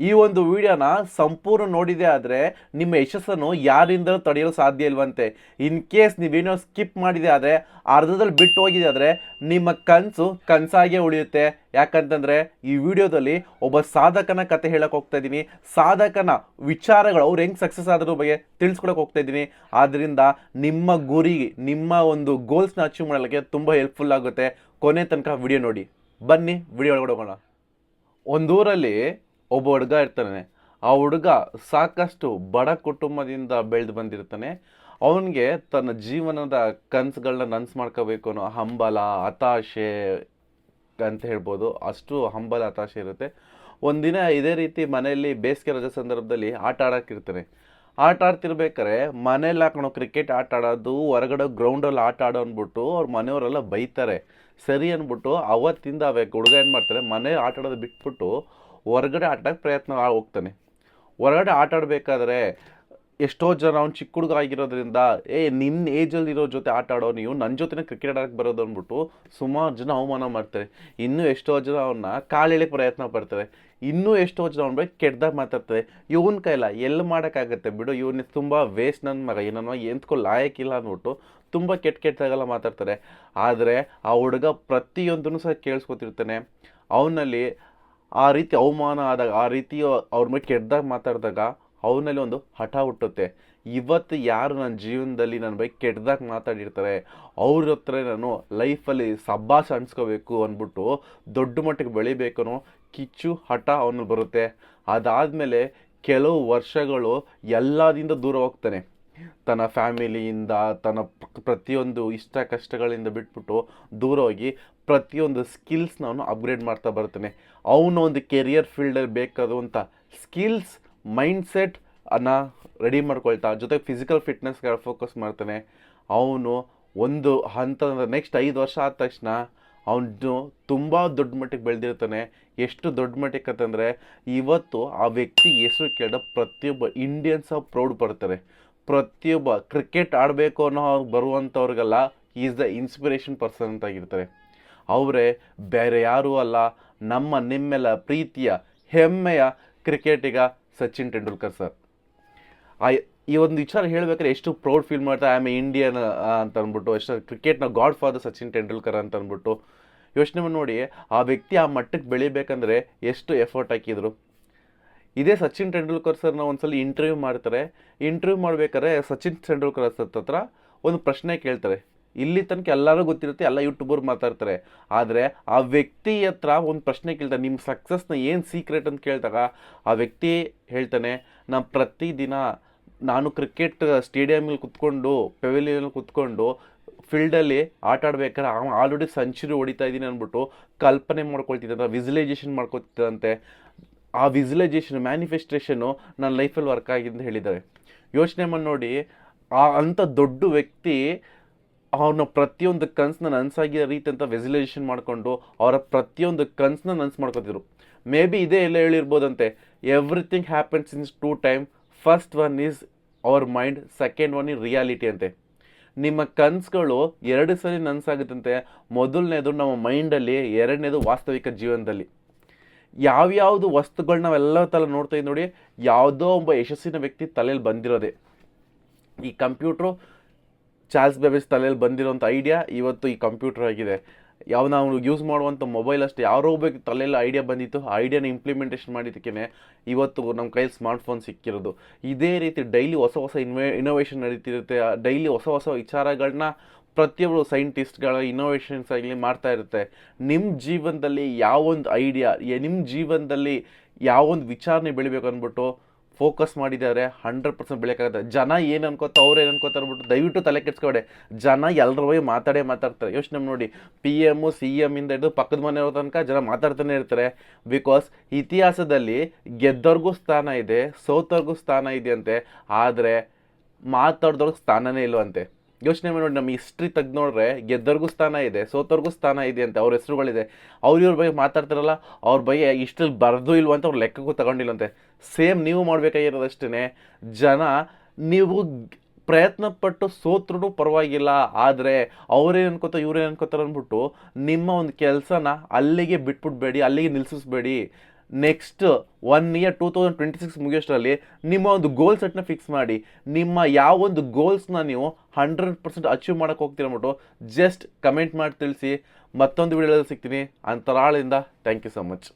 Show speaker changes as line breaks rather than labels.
ಈ ಒಂದು ವಿಡಿಯೋನ ಸಂಪೂರ್ಣ ನೋಡಿದೆ ಆದರೆ ನಿಮ್ಮ ಯಶಸ್ಸನ್ನು ಯಾರಿಂದಲೂ ತಡೆಯಲು ಸಾಧ್ಯ ಇಲ್ವಂತೆ. ಇನ್ ಕೇಸ್ ನೀವೇನೋ ಸ್ಕಿಪ್ ಮಾಡಿದೆ ಆದರೆ, ಅರ್ಧದಲ್ಲಿ ಬಿಟ್ಟು ಹೋಗಿದೆ ಆದರೆ, ನಿಮ್ಮ ಕನಸು ಕನಸಾಗೇ ಉಳಿಯುತ್ತೆ. ಯಾಕಂತಂದರೆ ಈ ವಿಡಿಯೋದಲ್ಲಿ ಒಬ್ಬ ಸಾಧಕನ ಕತೆ ಹೇಳಕ್ಕೆ ಹೋಗ್ತಾ ಇದ್ದೀನಿ. ಸಾಧಕನ ವಿಚಾರಗಳು ಅವ್ರು ಹೆಂಗೆ ಸಕ್ಸಸ್ ಆದ್ರ ಬಗ್ಗೆ ತಿಳಿಸ್ಕೊಡಕ್ಕೆ ಹೋಗ್ತಾ ಇದ್ದೀನಿ. ಆದ್ದರಿಂದ ನಿಮ್ಮ ಗುರಿ, ನಿಮ್ಮ ಒಂದು ಗೋಲ್ಸ್ನ ಅಚೀವ್ ಮಾಡಲಿಕ್ಕೆ ತುಂಬ ಹೆಲ್ಪ್ಫುಲ್ ಆಗುತ್ತೆ. ಕೊನೆ ತನಕ ವಿಡಿಯೋ ನೋಡಿ. ಬನ್ನಿ ವಿಡಿಯೋ ಒಳಗಡೆ ಹೋಗೋಣ. ಒಂದೂರಲ್ಲಿ ಒಬ್ಬ ಹುಡುಗ ಇರ್ತಾನೆ. ಆ ಹುಡುಗ ಸಾಕಷ್ಟು ಬಡ ಕುಟುಂಬದಿಂದ ಬೆಳೆದು ಬಂದಿರ್ತಾನೆ. ಅವನಿಗೆ ತನ್ನ ಜೀವನದ ಕನಸುಗಳನ್ನ ನನಸು ಮಾಡ್ಕೋಬೇಕು ಅನ್ನೋ ಹಂಬಲ, ಹತಾಶೆ ಅಂತ ಹೇಳ್ಬೋದು. ಅಷ್ಟು ಹಂಬಲ, ಹತಾಶೆ ಇರುತ್ತೆ. ಒಂದಿನ ಇದೇ ರೀತಿ ಮನೆಯಲ್ಲಿ ಬೇಸಿಗೆ ರಜೆ ಸಂದರ್ಭದಲ್ಲಿ ಆಟ ಆಡೋಕ್ಕಿರ್ತಾನೆ. ಆಟ ಆಡ್ತಿರ್ಬೇಕಾರೆ ಮನೇಲಿ ಹಾಕೊಂಡು ಕ್ರಿಕೆಟ್ ಆಟ ಆಡೋದು, ಹೊರಗಡೆ ಗ್ರೌಂಡಲ್ಲಿ ಆಟ ಆಡೋ ಅಂದ್ಬಿಟ್ಟು ಅವ್ರ ಮನೆಯವರೆಲ್ಲ ಬೈತಾರೆ. ಸರಿ ಅಂದ್ಬಿಟ್ಟು ಅವತ್ತಿಂದ ಹುಡುಗ ಏನು ಮಾಡ್ತಾರೆ, ಮನೆ ಆಟ ಆಡೋದು ಬಿಟ್ಬಿಟ್ಟು ಹೊರಗಡೆ ಆಟಕ್ಕೆ ಪ್ರಯತ್ನ ಹೋಗ್ತಾನೆ. ಹೊರಗಡೆ ಆಟ ಆಡಬೇಕಾದ್ರೆ ಎಷ್ಟೋ ಜನ ಅವ್ನು ಚಿಕ್ಕ ಹುಡುಗ ಆಗಿರೋದ್ರಿಂದ, ನಿನ್ನ ಏಜಲ್ಲಿರೋ ಜೊತೆ ಆಟ ಆಡೋ ನೀವು ನನ್ನ ಜೊತೆನೇ ಕ್ರಿಕೆಟ್ ಆಡೋಕ್ಕೆ ಬರೋದು ಅಂದ್ಬಿಟ್ಟು ಸುಮಾರು ಜನ ಅವಮಾನ ಮಾಡ್ತಾರೆ. ಇನ್ನೂ ಎಷ್ಟೋ ಜನ ಅವನ್ನ ಕಾಲೆಳೆಕ್ಕೆ ಪ್ರಯತ್ನ ಪಡ್ತಾರೆ. ಇನ್ನೂ ಎಷ್ಟೋ ಜನ ಅವನ ಬಗ್ಗೆ ಕೆಟ್ಟದಾಗ ಮಾತಾಡ್ತಾರೆ. ಇವನ ಕೈಲ ಎಲ್ಲಿ ಮಾಡೋಕ್ಕಾಗತ್ತೆ ಬಿಡು, ಇವನು ತುಂಬ ವೇಸ್ಟ್ ನನ್ನ ಮಗ, ನನ್ನ ಎಂತ್ಕೊ ಲಾಯಕ್ಕಿಲ್ಲ ಅಂದ್ಬಿಟ್ಟು ತುಂಬ ಕೆಟ್ಟದಾಗೆಲ್ಲ ಮಾತಾಡ್ತಾರೆ. ಆದರೆ ಆ ಹುಡುಗ ಪ್ರತಿಯೊಂದನ್ನು ಸಹ ಕೇಳಿಸ್ಕೊತಿರ್ತಾನೆ. ಅವನಲ್ಲಿ ಆ ರೀತಿ ಅವಮಾನ ಆದಾಗ, ಆ ರೀತಿ ಅವ್ರ ಮೇಲೆ ಕೆಟ್ಟದಾಗ ಮಾತಾಡಿದಾಗ ಅವನಲ್ಲಿ ಒಂದು ಹಠ ಹುಟ್ಟುತ್ತೆ. ಇವತ್ತು ಯಾರು ನನ್ನ ಜೀವನದಲ್ಲಿ ನನ್ನ ಬಗ್ಗೆ ಕೆಟ್ಟದಾಗ ಮಾತಾಡಿರ್ತಾರೆ ಅವ್ರ ಹತ್ರ ನಾನು ಲೈಫಲ್ಲಿ ಸಬ್ಬಾಸ ಅನ್ಸ್ಕೋಬೇಕು ಅಂದ್ಬಿಟ್ಟು ದೊಡ್ಡ ಮಟ್ಟಿಗೆ ಬೆಳಿಬೇಕು ಅನ್ನೋ ಕಿಚ್ಚು, ಹಠ ಅವನಲ್ಲಿ ಬರುತ್ತೆ. ಅದಾದಮೇಲೆ ಕೆಲವು ವರ್ಷಗಳು ಎಲ್ಲದಿಂದ ದೂರ ಹೋಗ್ತಾನೆ. ತನ್ನ ಫ್ಯಾಮಿಲಿಯಿಂದ, ತನ್ನ ಪ್ರತಿಯೊಂದು ಇಷ್ಟ ಕಷ್ಟಗಳಿಂದ ಬಿಟ್ಬಿಟ್ಟು ದೂರ ಹೋಗಿ ಪ್ರತಿಯೊಂದು ಸ್ಕಿಲ್ಸ್ನ ಅವನು ಅಪ್ಗ್ರೇಡ್ ಮಾಡ್ತಾ ಬರ್ತಾನೆ. ಅವನು ಒಂದು ಕೆರಿಯರ್ ಫೀಲ್ಡಲ್ಲಿ ಬೇಕಾದಂಥ ಸ್ಕಿಲ್ಸ್, ಮೈಂಡ್ಸೆಟ್ ಅನ್ನು ರೆಡಿ ಮಾಡ್ಕೊಳ್ತಾ, ಜೊತೆಗೆ ಫಿಸಿಕಲ್ ಫಿಟ್ನೆಸ್ಗೆ ಫೋಕಸ್ ಮಾಡ್ತಾನೆ. ಅವನು ಒಂದು ಹಂತದ ನೆಕ್ಸ್ಟ್ 5 ವರ್ಷ ಆದ ತಕ್ಷಣ ಅವನು ತುಂಬ ದೊಡ್ಡ ಮಟ್ಟಿಗೆ ಬೆಳೆದಿರ್ತಾನೆ. ಎಷ್ಟು ದೊಡ್ಡ ಮಟ್ಟಿಗೆ ಅಂತಂದರೆ, ಇವತ್ತು ಆ ವ್ಯಕ್ತಿ ಹೆಸರು ಕೇಳಿದ ಪ್ರತಿಯೊಬ್ಬ ಇಂಡಿಯನ್ಸ್ ಪ್ರೌಡ್ ಪಡ್ತಾರೆ. ಪ್ರತಿಯೊಬ್ಬ ಕ್ರಿಕೆಟ್ ಆಡಬೇಕು ಅನ್ನೋ ಬರುವಂಥವ್ರಿಗೆಲ್ಲ ಈಸ್ ದ ಇನ್ಸ್ಪಿರೇಷನ್ ಪರ್ಸನ್ ಅಂತಾಗಿರ್ತಾರೆ. ಅವರೇ ಬೇರೆ ಯಾರೂ ಅಲ್ಲ, ನಿಮ್ಮೆಲ್ಲ ಪ್ರೀತಿಯ ಹೆಮ್ಮೆಯ ಕ್ರಿಕೆಟಿಗ ಸಚಿನ್ ತೆಂಡೂಲ್ಕರ್ ಸರ್. ಈ ಒಂದು ವಿಚಾರ ಹೇಳಬೇಕಾದ್ರೆ ಎಷ್ಟು ಪ್ರೌಡ್ ಫೀಲ್ ಮಾಡ್ತಾರೆ. ಐ ಆಮ್ ಇಂಡಿಯನ್ ಅಂತ ಅಂದ್ಬಿಟ್ಟು, ಎಷ್ಟು ಕ್ರಿಕೆಟ್ನ ಗಾಡ್ ಫಾದರ್ ಸಚಿನ್ ತೆಂಡೂಲ್ಕರ್ ಅಂತ ಅಂದ್ಬಿಟ್ಟು. ಯೋಚನೆ ಮಾಡಿ, ಆ ವ್ಯಕ್ತಿ ಆ ಮಟ್ಟಕ್ಕೆ ಬೆಳಿಬೇಕಂದ್ರೆ ಎಷ್ಟು ಎಫರ್ಟ್ ಹಾಕಿದ್ರು. ಇದೇ ಸಚಿನ್ ತೆಂಡೂಲ್ಕರ್ ಸರ್ನ ಒಂದ್ಸಲ ಇಂಟರ್ವ್ಯೂ ಮಾಡ್ತಾರೆ. ಇಂಟರ್ವ್ಯೂ ಮಾಡ್ಬೇಕಾದ್ರೆ ಸಚಿನ್ ತೆಂಡೂಲ್ಕರ್ ಹತ್ರ ಒಂದು ಪ್ರಶ್ನೆ ಕೇಳ್ತಾರೆ. ಇಲ್ಲಿ ತನಕ ಎಲ್ಲರೂ ಗೊತ್ತಿರುತ್ತೆ, ಎಲ್ಲ ಯೂಟ್ಯೂಬರ್ ಮಾತಾಡ್ತಾರೆ. ಆದರೆ ಆ ವ್ಯಕ್ತಿ ಹತ್ರ ಒಂದು ಪ್ರಶ್ನೆ ಕೇಳ್ತಾರೆ, ನಿಮ್ಮ ಸಕ್ಸಸ್ನ ಏನು ಸೀಕ್ರೆಟ್ ಅಂತ ಕೇಳಿದಾಗ ಆ ವ್ಯಕ್ತಿ ಹೇಳ್ತಾನೆ, ನಾನು ಪ್ರತಿದಿನ ನಾನು ಕ್ರಿಕೆಟ್ ಸ್ಟೇಡಿಯಮಲ್ಲಿ ಕುತ್ಕೊಂಡು, ಪೆವಿಲಿಯನಲ್ಲಿ ಕುತ್ಕೊಂಡು ಫೀಲ್ಡಲ್ಲಿ ಆಟ ಆಡ್ಬೇಕಾದ್ರೆ ಆಲ್ರೆಡಿ ಸೆಂಚುರಿ ಹೊಡಿತಾ ಇದ್ದೀನಿ ಅಂದ್ಬಿಟ್ಟು ಕಲ್ಪನೆ ಮಾಡ್ಕೊಳ್ತಿದ್ದಂತೆ, ವಿಜುವಲೈಸೇಷನ್ ಮಾಡ್ಕೊತಿದ್ದಂತೆ. ಆ ವಿಜುವಲೈಸೇಷನ್, ಮ್ಯಾನಿಫೆಸ್ಟೇಷನ್ನು ನನ್ನ ಲೈಫಲ್ಲಿ ವರ್ಕ್ ಆಗಿದೆ ಅಂತ ಹೇಳಿದ್ದಾರೆ. ಯೋಚನೆ ಮಾಡಿ ನೋಡಿ, ಅಂಥ ದೊಡ್ಡ ವ್ಯಕ್ತಿ ಅವನ ಪ್ರತಿಯೊಂದು ಕನಸನ್ನ ನನಸಾಗಿರೋ ರೀತಿ ಅಂತ ವಿಜುವಲೈಸೇಷನ್ ಮಾಡಿಕೊಂಡು ಅವರ ಪ್ರತಿಯೊಂದು ಕನಸನ್ನ ನನಸು ಮಾಡ್ಕೊತಿದ್ರು. ಮೇ ಬಿ ಇದೇ ಎಲ್ಲ ಹೇಳಿರ್ಬೋದಂತೆ, everything happens in 2 time. First one is our mind, second one is reality ಅಂತೆ. ನಿಮ್ಮ ಕನಸುಗಳು 2 ಸಲ ನನಸಾಗುತ್ತಂತೆ. ಮೊದಲನೇದು ನಮ್ಮ ಮೈಂಡಲ್ಲಿ, ಎರಡನೇದು ವಾಸ್ತವಿಕ ಜೀವನದಲ್ಲಿ. ಯಾವ್ಯಾವುದು ವಸ್ತುಗಳು ನಾವೆಲ್ಲ ತಲೆ ನೋಡ್ತಾ ಇದ್ದೀವಿ ನೋಡಿ, ಯಾವುದೋ ಒಬ್ಬ ಯಶಸ್ಸಿನ ವ್ಯಕ್ತಿ ತಲೆಯಲ್ಲಿ ಬಂದಿರೋದೆ. ಈ ಕಂಪ್ಯೂಟ್ರು ಚಾರ್ಲ್ಸ್ ಬೇಬೇಜ್ ತಲೆಯಲ್ಲಿ ಬಂದಿರೋಂಥ ಐಡಿಯಾ ಇವತ್ತು ಈ ಕಂಪ್ಯೂಟರ್ ಆಗಿದೆ. ನಾವು ಯೂಸ್ ಮಾಡುವಂಥ ಮೊಬೈಲ್ ಅಷ್ಟೇ, ಯಾರೋ ಒಬ್ಬ ತಲೆಯಲ್ಲಿ ಐಡಿಯಾ ಬಂದಿತ್ತು, ಆ ಐಡಿಯಾನ ಇಂಪ್ಲಿಮೆಂಟೇಷನ್ ಮಾಡಿದ್ದಕ್ಕೇ ಇವತ್ತು ನಮ್ಮ ಕೈಯಲ್ಲಿ ಸ್ಮಾರ್ಟ್ಫೋನ್ ಸಿಕ್ಕಿರೋದು. ಇದೇ ರೀತಿ ಡೈಲಿ ಹೊಸ ಇನೋವೇಷನ್ ನಡೀತಿರುತ್ತೆ. ಡೈಲಿ ಹೊಸ ವಿಚಾರಗಳನ್ನ ಪ್ರತಿಯೊಬ್ಬರು ಸೈಂಟಿಸ್ಟ್ಗಳ ಇನೋವೇಷನ್ಸ್ ಆಗಲಿ ಮಾಡ್ತಾ ಇರುತ್ತೆ. ನಿಮ್ಮ ಜೀವನದಲ್ಲಿ ಯಾವೊಂದು ಐಡಿಯಾ, ನಿಮ್ಮ ಜೀವನದಲ್ಲಿ ಯಾವೊಂದು ವಿಚಾರನೆ ಬೆಳಿಬೇಕು ಅಂದ್ಬಿಟ್ಟು ಫೋಕಸ್ ಮಾಡಿದ್ದಾರೆ, 100% ಬೆಳೆಯೋಕ್ಕಾಗುತ್ತೆ. ಜನ ಏನು ಅನ್ಕೋತ, ಅವ್ರು ಏನು ಅನ್ಕೋತಾರೆ ಅಂದ್ಬಿಟ್ಟು ದಯವಿಟ್ಟು ತಲೆ ಕೆಡ್ಸ್ಕೊಬೇಡಿ. ಜನ ಎಲ್ಲರ ಬಗ್ಗೆ ಮಾತಾಡ್ತಾರೆ. ಯೋಚನೆ ನೋಡಿ, PM, CM ಇಂದ ಹಿಡಿದು ಪಕ್ಕದ ಮನೆಯವ್ರ ತನಕ ಜನ ಮಾತಾಡ್ತಾನೆ ಇರ್ತಾರೆ. ಬಿಕಾಸ್ ಇತಿಹಾಸದಲ್ಲಿ ಗೆದ್ದವ್ರಿಗೂ ಸ್ಥಾನ ಇದೆ, ಸೋತವ್ರಿಗೂ ಸ್ಥಾನ ಇದೆಯಂತೆ. ಆದರೆ ಮಾತಾಡ್ದವ್ರಿಗೆ ಸ್ಥಾನನೇ ಇಲ್ವಂತೆ. ಯೋಚನೆ ಮಾಡಿ ನೋಡಿ, ನಮ್ಮ ಹಿಸ್ಟ್ರಿ ತೆಗ್ದು ನೋಡ್ರೆ ಗೆದ್ದವ್ರಿಗೂ ಸ್ಥಾನ ಇದೆ, ಸೋತವ್ರಿಗೂ ಸ್ಥಾನ ಇದೆ ಅಂತ ಅವ್ರ ಹೆಸರುಗಳಿದೆ. ಇವ್ರ ಬಗ್ಗೆ ಮಾತಾಡ್ತಾರಲ್ಲ, ಅವ್ರ ಬಗ್ಗೆ ಇಷ್ಟಲ್ಲಿ ಬರೆದು ಇಲ್ವ ಅಂತ ಅವ್ರ ಲೆಕ್ಕಕ್ಕೂ ತಗೊಂಡಿಲ್ಲಂತೆ. ಸೇಮ್ ನೀವು ಮಾಡಬೇಕಾಗಿರೋದಷ್ಟೇ. ಜನ ನೀವು ಪ್ರಯತ್ನ ಪಟ್ಟು ಸೋತ್ರೂ ಪರವಾಗಿಲ್ಲ, ಆದರೆ ಅವರೇನು ಅನ್ಕೋತಾರೆ, ಇವ್ರೇನು ಅನ್ಕೋತಾರೆ ಅಂದ್ಬಿಟ್ಟು ನಿಮ್ಮ ಒಂದು ಕೆಲಸನ ಅಲ್ಲಿಗೆ ಬಿಟ್ಬಿಡ್ಬೇಡಿ, ಅಲ್ಲಿಗೆ ನಿಲ್ಲಿಸಿಸ್ಬೇಡಿ. ನೆಕ್ಸ್ಟ್ 1 ಇಯರ್ 2026 ಮುಗಿಯೋಷ್ಟರಲ್ಲಿ ನಿಮ್ಮ ಒಂದು ಗೋಲ್ ಸೆಟ್ನ ಫಿಕ್ಸ್ ಮಾಡಿ. ನಿಮ್ಮ ಯಾವ ಒಂದು ಗೋಲ್ಸ್ನ ನೀವು 100% ಅಚೀವ್ ಮಾಡೋಕ್ಕೆ ಹೋಗ್ತೀರ ಅಂದ್ಬಿಟ್ಟು ಜಸ್ಟ್ ಕಮೆಂಟ್ ಮಾಡಿ ತಿಳಿಸಿ. ಮತ್ತೊಂದು ವಿಡಿಯೋದಲ್ಲಿ ಸಿಗ್ತೀನಿ. ಅಂತರಾಳದಿಂದ ಥ್ಯಾಂಕ್ ಯು ಸೊ ಮಚ್.